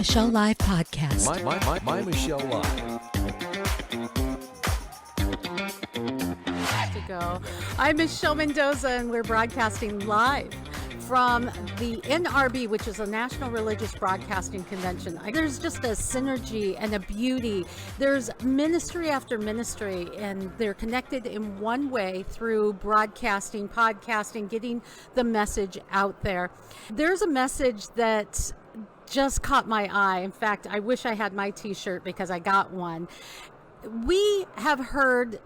Michelle Live podcast. My Michelle Live. To go. I'm Michelle Mendoza, and we're broadcasting live from the NRB, which is a National Religious Broadcasting Convention. There's just a synergy and a beauty. There's ministry after ministry, and they're connected in one way through broadcasting, podcasting, getting the message out there. There's a message that just caught my eye. In fact, I wish I had my t-shirt because I got one. We have heard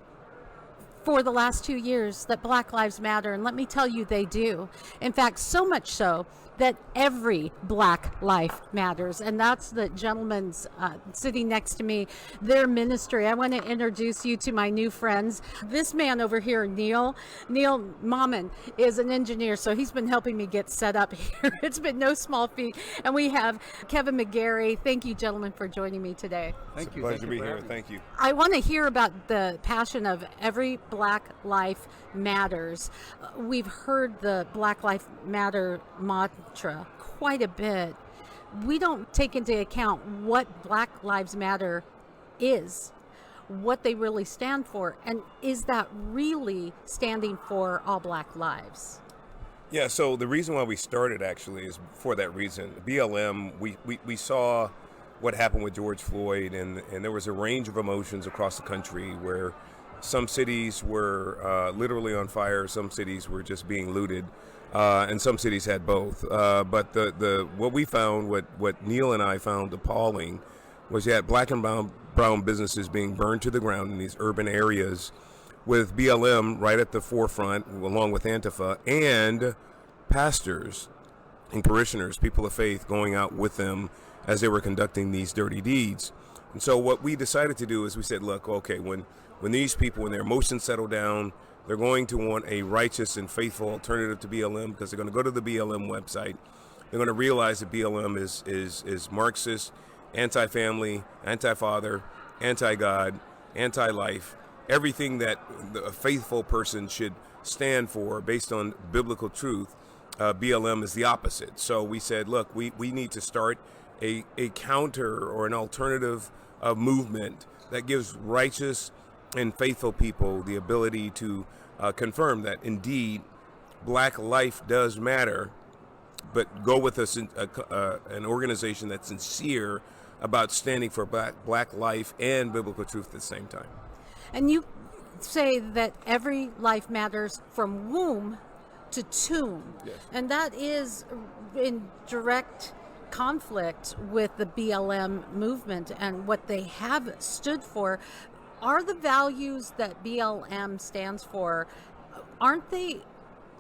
for the last 2 years that Black Lives Matter, and let me tell you, they do. In fact, so much so that every Black life matters, and that's the gentleman's sitting next to me, their ministry. I want to introduce you to my new friends. This man over here, Neil Mammon, is an engineer, so he's been helping me get set up here. It's been no small feat. And we have Kevin McGarry. Thank you, gentlemen, for joining me today. Thank you. Pleasure to be here. Thank you. I want to hear about the passion of every Black life matters. We've heard the Black Lives Matter mantra quite a bit. We don't take into account what Black Lives Matter is, what they really stand for, and is that really standing for all Black lives? Yeah, so the reason why we started actually is for that reason. BLM, we saw what happened with George Floyd, and there was a range of emotions across the country where some cities were literally on fire, some cities were just being looted, and some cities had both. But the what we found, what Neil and I found appalling, was you had Black and brown businesses being burned to the ground in these urban areas, with BLM right at the forefront, along with Antifa, and pastors and parishioners, people of faith, going out with them as they were conducting these dirty deeds. And so what we decided to do is we said, look, okay, when these people, when their emotions settle down, they're going to want a righteous and faithful alternative to BLM, because they're going to go to the BLM website. They're going to realize that BLM is Marxist, anti-family, anti-father, anti-God, anti-life, everything that a faithful person should stand for based on biblical truth. BLM is the opposite. So we said, look, we need to start a counter or an alternative movement that gives righteous and faithful people the ability to confirm that indeed Black life does matter, but go with an organization that's sincere about standing for black life and biblical truth at the same time. And you say that every life matters from womb to tomb. Yes. And that is in direct conflict with the BLM movement and what they have stood for. Are the values that BLM stands for, aren't they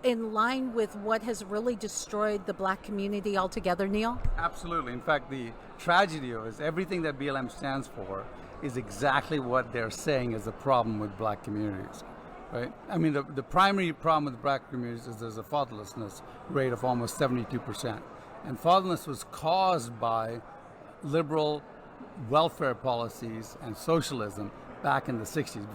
in line with what has really destroyed the Black community altogether, Neil? Absolutely. In fact, the tragedy is everything that BLM stands for is exactly what they're saying is a problem with Black communities, right? I mean, the primary problem with Black communities is there's a fatherlessness rate of almost 72%. And fatherlessness was caused by liberal welfare policies and socialism back in the 60s.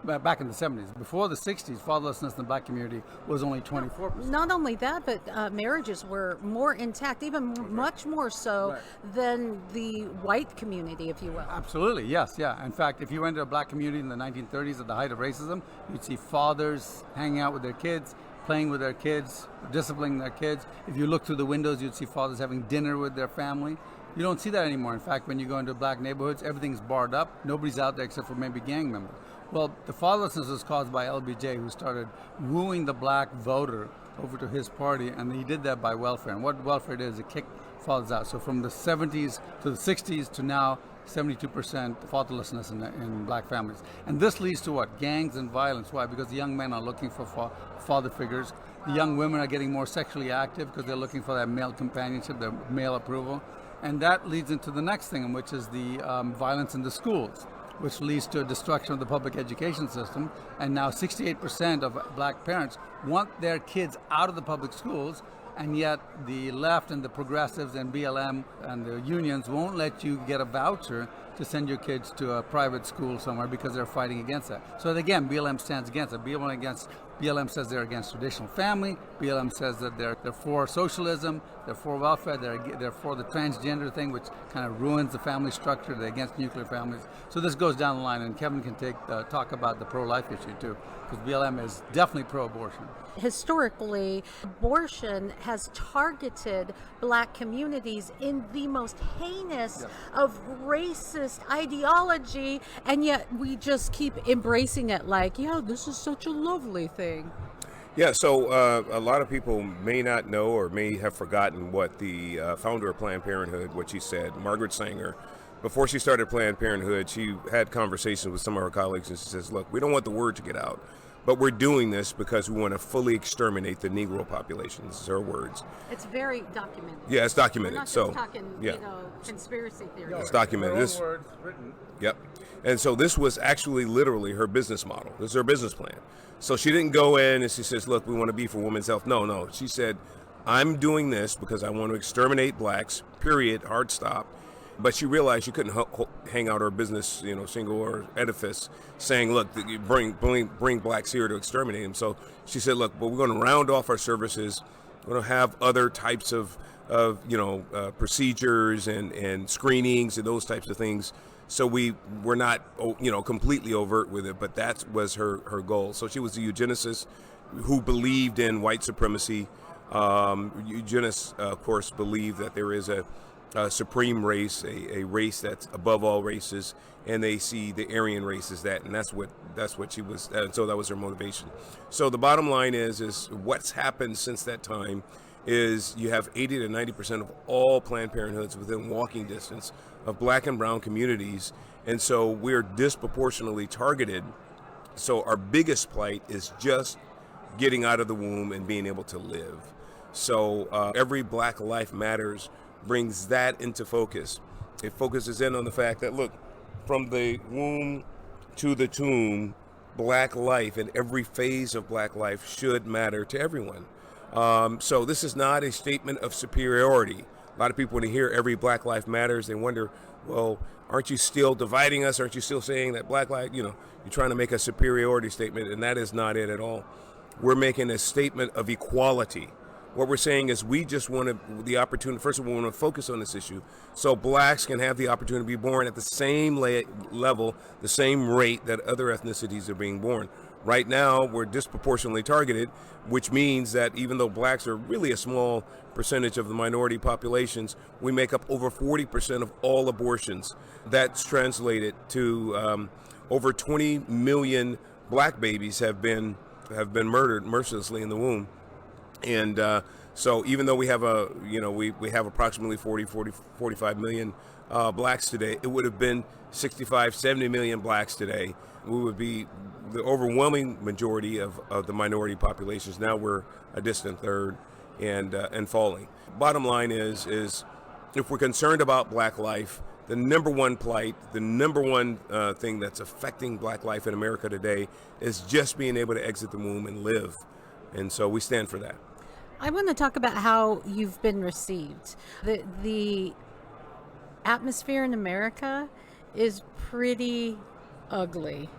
Back in the 70s. Before the 60s, fatherlessness in the Black community was only 24%. Not only that, but marriages were more intact, even much more so than the white community, if you will. Absolutely, yes, yeah. In fact, if you went to a Black community in the 1930s at the height of racism, you'd see fathers hanging out with their kids, playing with their kids, disciplining their kids. If you look through the windows, you'd see fathers having dinner with their family. You don't see that anymore. In fact, when you go into Black neighborhoods, everything's barred up. Nobody's out there except for maybe gang members. Well, the fatherlessness was caused by LBJ, who started wooing the Black voter over to his party, and he did that by welfare. And what welfare did is it kicked fathers out. So from the 70s to the 60s to now, 72% fatherlessness in Black families. And this leads to what? Gangs and violence. Why? Because the young men are looking for father figures. The young women are getting more sexually active because they're looking for that male companionship, their male approval. And that leads into the next thing, which is the violence in the schools, which leads to a destruction of the public education system. And now 68% of Black parents want their kids out of the public schools, and yet the left and the progressives and BLM and the unions won't let you get a voucher to send your kids to a private school somewhere because they're fighting against that. So again, BLM stands against it. BLM says they're against traditional family. BLM says that they're for socialism, they're for welfare, they're for the transgender thing, which kind of ruins the family structure. They're against nuclear families. So this goes down the line, and Kevin can talk about the pro-life issue too, because BLM is definitely pro-abortion. Historically, abortion has targeted black communities in the most heinous of racist ideology, and yet we just keep embracing it like, yeah, this is such a lovely thing. Yeah, so a lot of people may not know or may have forgotten what the founder of Planned Parenthood, what she said, Margaret Sanger. Before she started Planned Parenthood, she had conversations with some of her colleagues, and she says, look, we don't want the word to get out, but we're doing this because we want to fully exterminate the Negro population. This is her words. It's very documented. Yeah, it's documented. We're not so just talking, conspiracy theory. It's documented. Her own words written. Yep. And so this was actually literally her business model. This is her business plan. So she didn't go in and she says, look, we want to be for women's health. No. She said, I'm doing this because I want to exterminate blacks, period, hard stop. But she realized she couldn't hang out her business, single or edifice saying, look, you bring blacks here to exterminate them. So she said, look, but we're going to round off our services. We're going to have other types of procedures and screenings and those types of things. So we're not, completely overt with it, but that was her goal. So she was a eugenicist who believed in white supremacy. Eugenists, of course, believe that there is a supreme race, a race that's above all races, and they see the Aryan race as that, and that's what she was. So that was her motivation. So the bottom line is what's happened since that time is you have 80 to 90% of all Planned Parenthoods within walking distance of black and brown communities, and so we're disproportionately targeted. So our biggest plight is just getting out of the womb and being able to live. So every Black Life Matters brings that into focus. It focuses in on the fact that, look, from the womb to the tomb, black life and every phase of black life should matter to everyone. So this is not a statement of superiority. A lot of people, when they hear every Black Life Matters, they wonder, well, aren't you still dividing us? Aren't you still saying that black life, you're trying to make a superiority statement, and that is not it at all. We're making a statement of equality. What we're saying is we just want the opportunity, first of all, we want to focus on this issue so blacks can have the opportunity to be born at the same level, the same rate that other ethnicities are being born. Right now, we're disproportionately targeted, which means that even though blacks are really a small percentage of the minority populations, we make up over 40% of all abortions. That's translated to over 20 million black babies have been murdered mercilessly in the womb. And so even though we have we have approximately 45 million blacks today, it would have been 65, 70 million blacks today. We would be the overwhelming majority of the minority populations. Now we're a distant third and falling. Bottom line is if we're concerned about black life, the number one plight, the number one thing that's affecting black life in America today is just being able to exit the womb and live. And so we stand for that. I want to talk about how you've been received. The atmosphere in America is pretty ugly.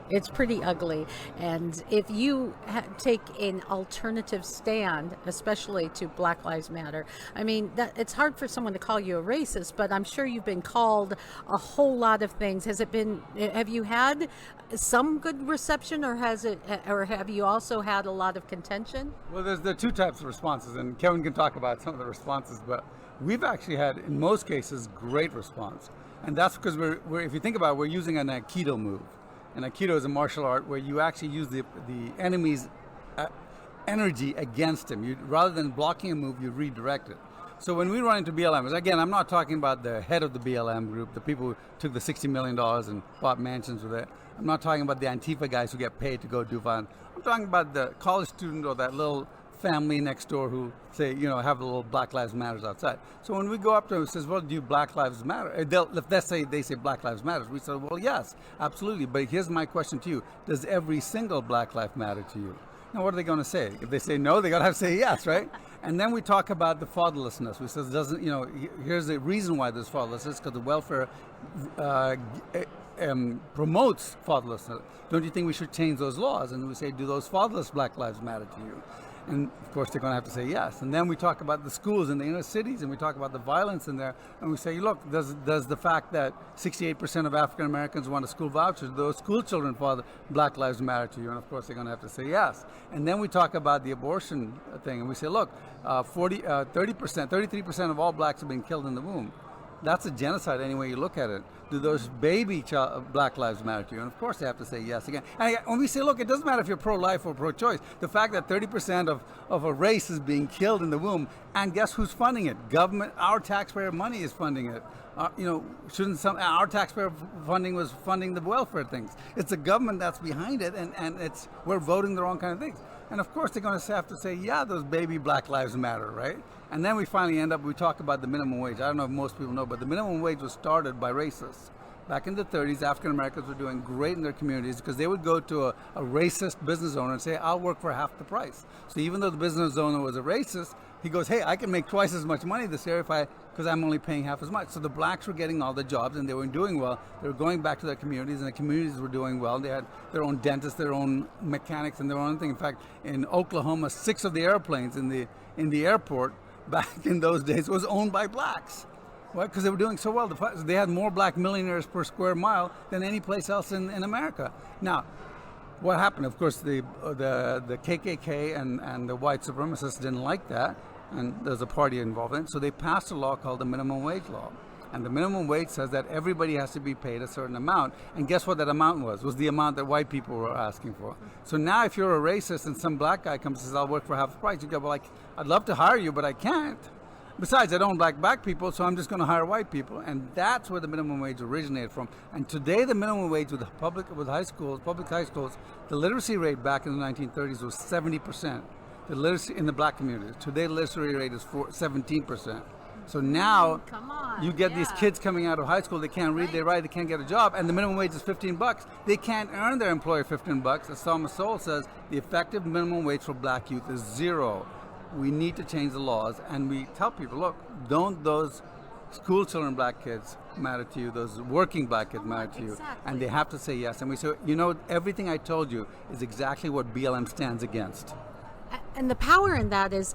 It's pretty ugly. And if you take an alternative stand, especially to Black Lives Matter, I mean, it's hard for someone to call you a racist, but I'm sure you've been called a whole lot of things. Have you had some good reception, or have you also had a lot of contention? Well, there are two types of responses, and Kevin can talk about some of the responses, but we've actually had, in most cases, great response. And that's because we're if you think about it, we're using an Aikido move. And Aikido is a martial art where you actually use the enemy's energy against him. Rather than blocking a move, you redirect it. So when we run into BLM, again, I'm not talking about the head of the BLM group, the people who took the $60 million and bought mansions with it. I'm not talking about the Antifa guys who get paid to go do violence. I'm talking about the college student or that little family next door who say, have a little Black Lives Matters outside. So when we go up to them and says, well, do Black Lives Matter? They say Black Lives Matters. We say, well, yes, absolutely. But here's my question to you. Does every single Black life matter to you? Now, what are they going to say? If they say no, they got to have to say yes, right? And then we talk about the fatherlessness. We says doesn't, here's the reason why there's fatherlessness, because the welfare promotes fatherlessness. Don't you think we should change those laws? And we say, do those fatherless Black lives matter to you? And of course, they're going to have to say yes. And then we talk about the schools in the inner cities, and we talk about the violence in there. And we say, look, does the fact that 68% of African Americans want a school voucher, do those school children father Black lives matter to you? And of course, they're going to have to say yes. And then we talk about the abortion thing, and we say, look, 33% of all blacks have been killed in the womb. That's a genocide any way you look at it. Do those Black lives matter to you? And of course they have to say yes again. And when we say, look, it doesn't matter if you're pro-life or pro-choice. The fact that 30% of a race is being killed in the womb, and guess who's funding it? Government, our taxpayer money is funding it. Shouldn't our taxpayer funding was funding the welfare things? It's the government that's behind it, and we're voting the wrong kind of things. And of course they're going to have to say, yeah, those Black lives matter, right? And then we finally we talk about the minimum wage. I don't know if most people know, but the minimum wage was started by racists. Back in the 30s, African Americans were doing great in their communities because they would go to a racist business owner and say, I'll work for half the price. So even though the business owner was a racist, he goes, hey, I can make twice as much money this year because I'm only paying half as much. So the blacks were getting all the jobs, and they were doing well. They were going back to their communities, and the communities were doing well. They had their own dentists, their own mechanics, and their own thing. In fact, in Oklahoma, 6 of the airplanes in the airport back in those days was owned by blacks. Why? Because they were doing so well. They had more black millionaires per square mile than any place else in America. Now, what happened? Of course, the KKK and the white supremacists didn't like that, and there's a party involved in it. So they passed a law called the minimum wage law. And the minimum wage says that everybody has to be paid a certain amount. And guess what that amount was? Was the amount that white people were asking for. So now if you're a racist and some black guy comes and says, I'll work for half the price, you go, well, I'd love to hire you, but I can't. Besides, I don't like black people, so I'm just going to hire white people. And that's where the minimum wage originated from. And today the minimum wage with public high schools, the literacy rate back in the 1930s was 70%. The literacy in the black community. Today the literacy rate is 17%. So now you get these kids coming out of high school, they can't read, they write, they can't get a job, and the minimum wage is $15. They can't earn their employer $15. As Thomas Sowell says, the effective minimum wage for black youth is 0. We need to change the laws, and we tell people, look, don't those school children, black kids, matter to you, those working black kids matter to you, and they have to say yes. And we say, everything I told you is exactly what BLM stands against. And the power in that is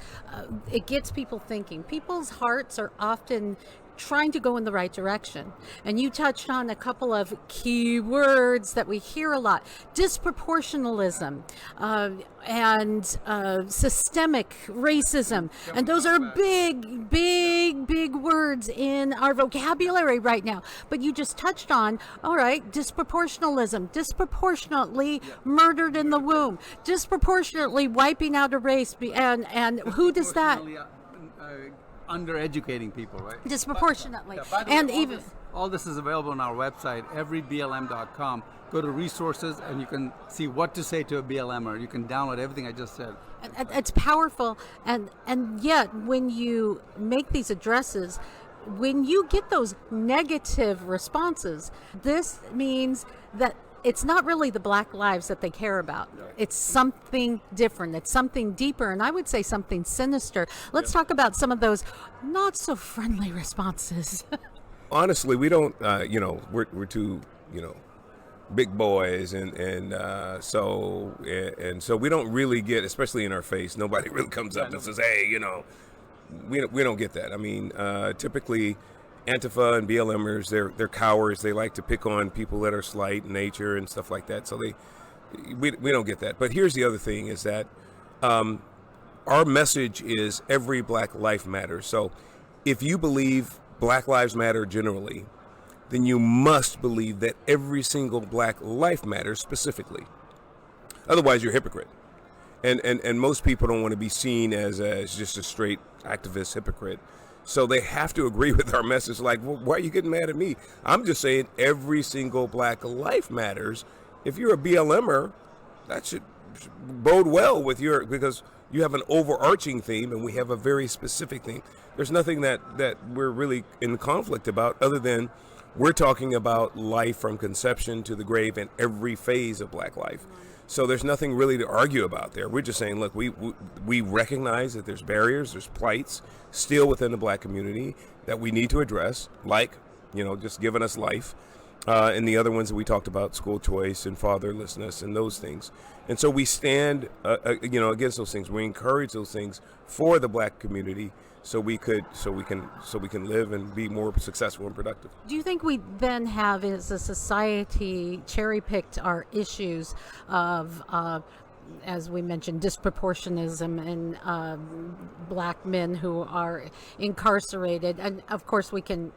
it gets people thinking. People's hearts are often trying to go in the right direction. And you touched on a couple of key words that we hear a lot: disproportionalism and systemic racism. And those are big words in our vocabulary right now. But you just touched on, all right, disproportionalism, disproportionately murdered in the womb, disproportionately wiping out a race. And who does that? Undereducating people, right? Disproportionately. By the way, all this is available on our website, everyblm.com. Go to resources and you can see what to say to a BLMer. You can download everything I just said. It's powerful, and yet when you make these addresses, when you get those negative responses, this means that it's not really the black lives that they care about. It's something different. It's something deeper, and I would say something sinister. Let's talk about some of those not so friendly responses. Honestly, we don't. We're too, big boys, and so we don't really get, especially in our face. Nobody really comes up and says, "Hey, we don't get that." I mean, typically, Antifa and BLMers, they're cowards. They like to pick on people that are slight in nature and stuff like that. So we don't get that. But here's the other thing: is that our message is every black life matters. So if you believe Black Lives Matter generally, then you must believe that every single black life matters specifically. Otherwise, you're a hypocrite. And most people don't want to be seen as just a straight activist hypocrite. So they have to agree with our message. Like, well, why are you getting mad at me? I'm just saying every single black life matters. If you're a BLMer, that should bode well with because you have an overarching theme and we have a very specific theme. There's nothing that we're really in conflict about other than we're talking about life from conception to the grave and every phase of black life. So there's nothing really to argue about there. We're just saying, look, we recognize that there's barriers, there's plights still within the black community that we need to address, like, just giving us life. And the other ones that we talked about, school choice and fatherlessness and those things. And so we stand, against those things. We encourage those things for the black community so we can live and be more successful and productive. Do you think we then have, as a society, cherry-picked our issues of, as we mentioned, disproportionism in black men who are incarcerated? And of course, we can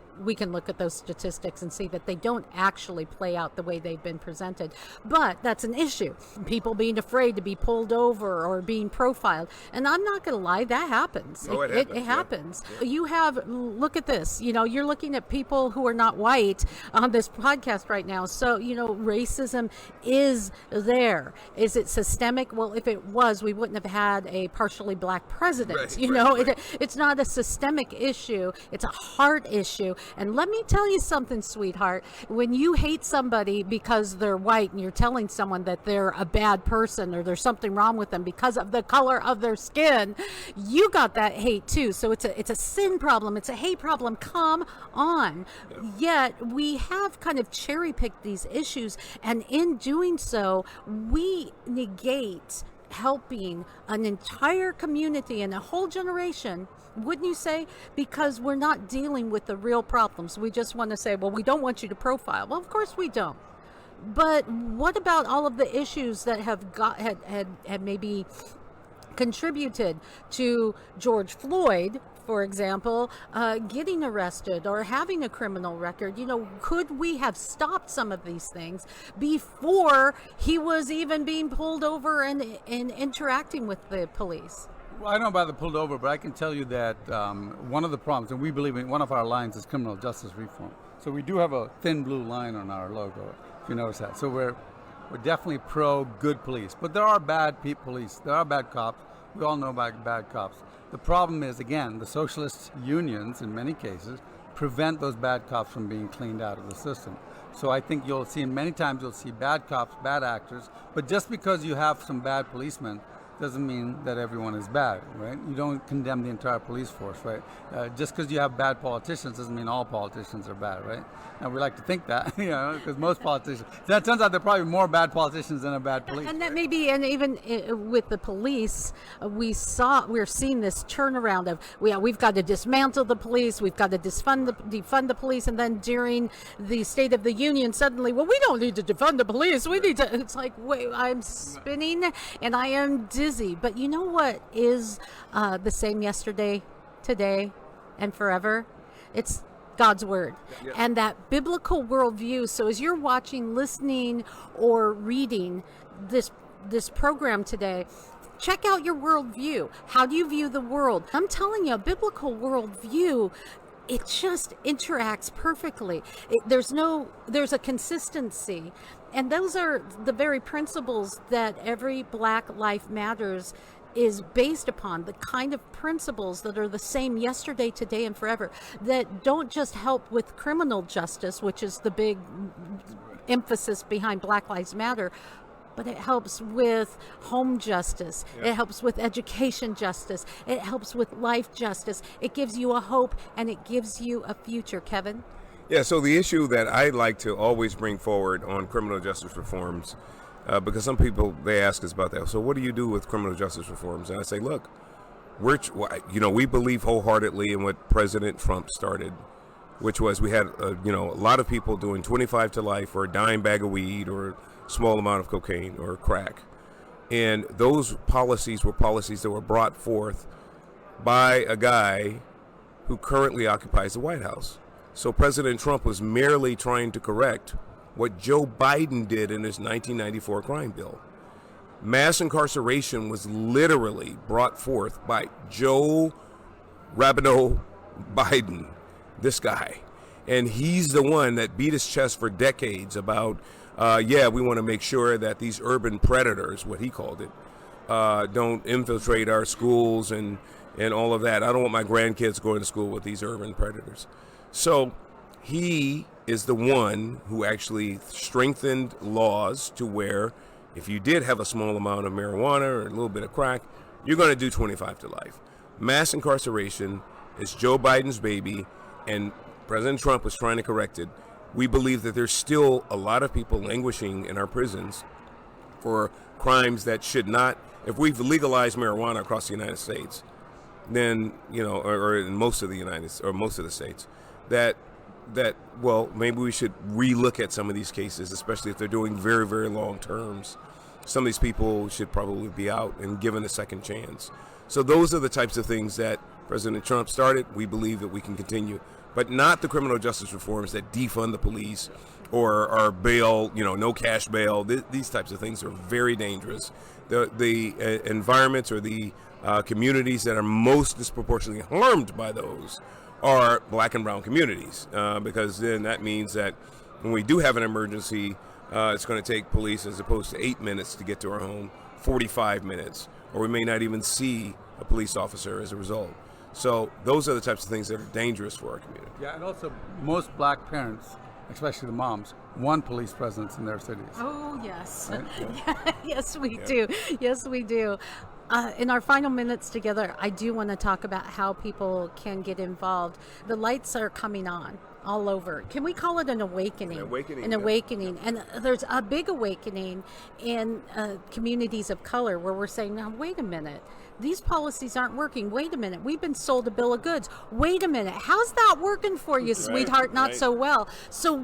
look at those statistics and see that they don't actually play out the way they've been presented. But that's an issue. People being afraid to be pulled over or being profiled. And I'm not going to lie, that happens. Oh, it happens. Yeah. You have, look at this, you're looking at people who are not white on this podcast right now. So, racism is there. Is it systemic? Well, if it was, we wouldn't have had a partially black president. Right. It's not a systemic issue. It's a heart issue. And let me tell you something, sweetheart. When you hate somebody because they're white and you're telling someone that they're a bad person or there's something wrong with them because of the color of their skin, you got that hate too. So it's a sin problem. It's a hate problem. Come on. Yet we have kind of cherry-picked these issues, and in doing so, we negate helping an entire community and a whole generation, wouldn't you say? Because we're not dealing with the real problems. We just want to say, well, we don't want you to profile. Well, of course we don't. But what about all of the issues that had maybe contributed to George Floyd, for example, getting arrested or having a criminal record? Could we have stopped some of these things before he was even being pulled over and interacting with the police? Well, I don't know about the pulled over, but I can tell you that one of the problems, and we believe in one of our lines, is criminal justice reform. So we do have a thin blue line on our logo, if you notice that. So we're definitely pro good police, but there are bad police. There are bad cops. We all know about bad cops. The problem is, again, the socialist unions, in many cases, prevent those bad cops from being cleaned out of the system. So I think many times you'll see bad cops, bad actors, but just because you have some bad policemen doesn't mean that everyone is bad, right? You don't condemn the entire police force, right? Just because you have bad politicians doesn't mean all politicians are bad, right? And we like to think that, because most politicians, that turns out there are probably more bad politicians than a bad police. And that may be, and even with the police, we're seeing this turnaround of, we've got to dismantle the police, we've got to defund the police, and then during the State of the Union, suddenly, well, we don't need to defund the police, we need to, it's like, wait, I'm spinning and I am dizzy. But you know what is the same yesterday, today, and forever? It's God's word. Yeah. And that biblical worldview. So as you're watching, listening, or reading this program today, check out your worldview. How do you view the world? I'm telling you, a biblical worldview, it just interacts perfectly. There's a consistency. And those are the very principles that every Black Life Matters is based upon, the kind of principles that are the same yesterday, today, and forever, that don't just help with criminal justice, which is the big emphasis behind Black Lives Matter, but it helps with home justice. Yeah. It helps with education justice. It helps with life justice. It gives you a hope, and it gives you a future, Kevin. Yeah, so the issue that I like to always bring forward on criminal justice reforms, because some people, they ask us about that. So what do you do with criminal justice reforms? And I say, look, we believe wholeheartedly in what President Trump started, which was we had, a lot of people doing 25 to life or a dime bag of weed or a small amount of cocaine or crack. And those policies were policies that were brought forth by a guy who currently occupies the White House. So President Trump was merely trying to correct what Joe Biden did in his 1994 crime bill. Mass incarceration was literally brought forth by Joe Rabino Biden, this guy. And he's the one that beat his chest for decades about, we want to make sure that these urban predators, what he called it, don't infiltrate our schools and all of that. I don't want my grandkids going to school with these urban predators. So he is the one who actually strengthened laws to where If you did have a small amount of marijuana or a little bit of crack, you're going to do 25 to life. Mass incarceration is Joe Biden's baby, and President Trump was trying to correct it. We believe that there's still a lot of people languishing in our prisons for crimes that should not. If we've legalized marijuana across the United States, then, you know, or in most of the states, that well, maybe we should relook at some of these cases, especially if they're doing very, very long terms. Some of these people should probably be out and given a second chance. So those are the types of things that President Trump started. We believe that we can continue, but not the criminal justice reforms that defund the police or bail, you know, no cash bail. These types of things are very dangerous. The environments or the communities that are most disproportionately harmed by those are black and brown communities, because then that means that when we do have an emergency, it's going to take police, as opposed to 8 minutes to get to our home, 45 minutes, or we may not even see a police officer as a result. So those are the types of things that are dangerous for our community. Yeah, and also most black parents, especially the moms, want police presence in their cities. Oh, yes. Right? Yeah. Yes, we do. Yes, we do. In our final minutes together, I do want to talk about how people can get involved. The lights are coming on all over. Can we call it an awakening? An awakening. And there's a big awakening in communities of color where we're saying, now, wait a minute. These policies aren't working. Wait a minute. We've been sold a bill of goods. Wait a minute. How's that working for you, sweetheart? Not so well. So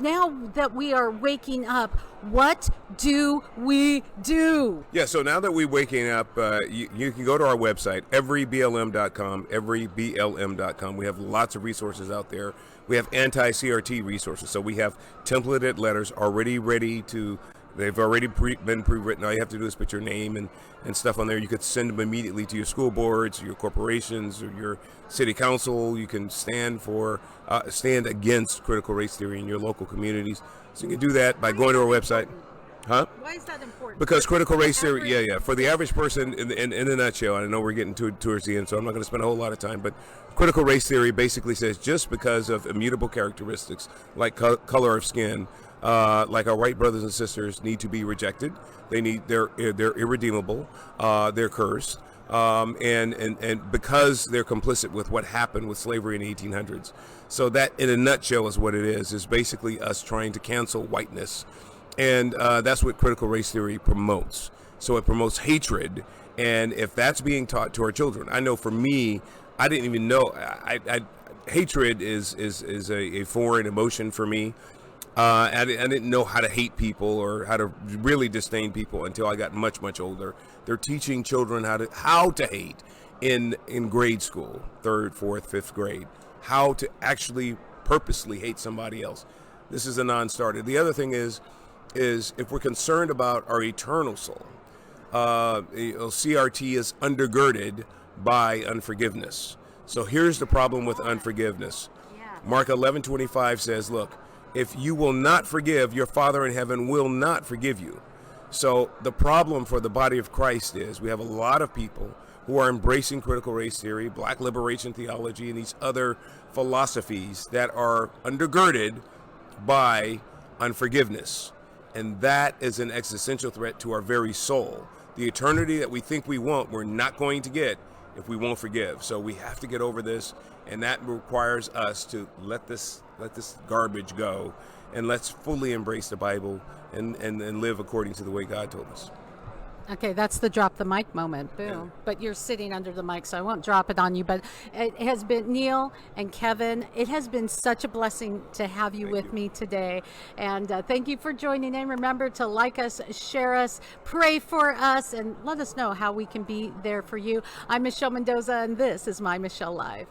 now that we are waking up, what do we do? Yeah, so now that we're waking up, you can go to our website, everyblm.com, everyblm.com. We have lots of resources out there. We have anti-CRT resources. So we have templated letters already ready to, they've already been pre-written. All you have to do is put your name and stuff on there. You could send them immediately to your school boards, your corporations, or your city council. You can stand against critical race theory in your local communities. So you can do that by going to our website. Huh? Why is that important? Because critical race theory, for the average person, in a nutshell, I know we're getting towards the end, so I'm not going to spend a whole lot of time, but critical race theory basically says just because of immutable characteristics like color of skin, like our white brothers and sisters need to be rejected. They're irredeemable. They're cursed. And because they're complicit with what happened with slavery in the 1800s. So that, in a nutshell, is what it is basically us trying to cancel whiteness. And that's what critical race theory promotes. So it promotes hatred. And if that's being taught to our children, I know for me, I didn't even know. Hatred is a foreign emotion for me. I didn't know how to hate people or how to really disdain people until I got much, much older. They're teaching children how to hate in grade school, 3rd, 4th, 5th grade, how to actually purposely hate somebody else. This is a non-starter. The other thing is if we're concerned about our eternal soul, CRT is undergirded by unforgiveness. So here's the problem with unforgiveness. Mark 11:25 says, look, if you will not forgive, your Father in heaven will not forgive you. So the problem for the body of Christ is we have a lot of people who are embracing critical race theory, black liberation theology, and these other philosophies that are undergirded by unforgiveness. And that is an existential threat to our very soul. The eternity that we think we want, we're not going to get if we won't forgive. So we have to get over this, and that requires us to let this garbage go, and let's fully embrace the Bible and live according to the way God told us. Okay, that's the drop the mic moment. Boom. Yeah. But you're sitting under the mic, so I won't drop it on you. But it has been, Neil and Kevin, it has been such a blessing to have you with me today. And thank you for joining in. Remember to like us, share us, pray for us, and let us know how we can be there for you. I'm Michelle Mendoza, and this is My Michelle Live.